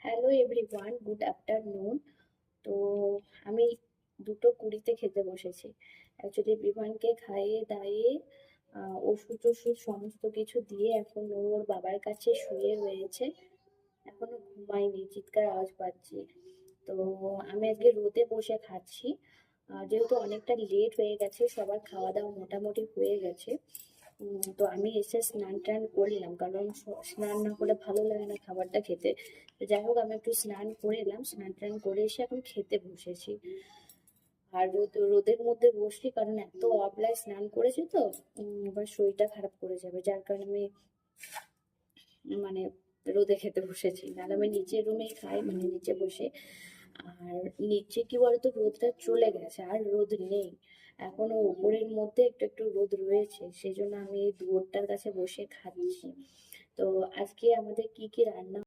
Hello everyone, good afternoon. তো আমি 2:20-তে খেতে বসেছি। অ্যাকচুয়ালি বিভানকে খাইয়ে দাইয়ে ওষুধ টষুধ সমস্ত কিছু দিয়ে এখন ও ওর বাবার কাছে শুয়ে রয়েছে। এখনো ঘুমায়নি, চিৎকার আওয়াজ পাচ্ছি। তো আমি আজকে রোদে বসে খাচ্ছি। যেহেতু অনেকটা লেট হয়ে গেছে, সবার খাওয়া দাওয়া মোটামুটি হয়ে গেছে। তো আমি এসে স্নান টান করলাম, কারণ স্নান না করলে ভালো লাগে না খাবারটা খেতে। তো যাই হোক, আমি একটু স্নান করে এলাম, স্নান টান করে এসে এখন খেতে বসেছি। আর রোদের মধ্যে বসছি কারণ এত অবলায় স্নান করেছি তো। এবার শরীরটা খারাপ করে যাবে, যার কারণে আমি মানে রোদে খেতে বসেছি। নাহলে আমি নিচের রুমে খাই, মানে নিচে বসে। আর নিচে কি বলতো, রোদটা চলে গেছে, আর রোদ নেই। এখনো উপরের মধ্যে একটু একটু রোদ রয়েছে, সেই জন্য আমি এই দুয়ারটার কাছে বসে খাচ্ছি। তো আজকে আমাদের কি কি রান্না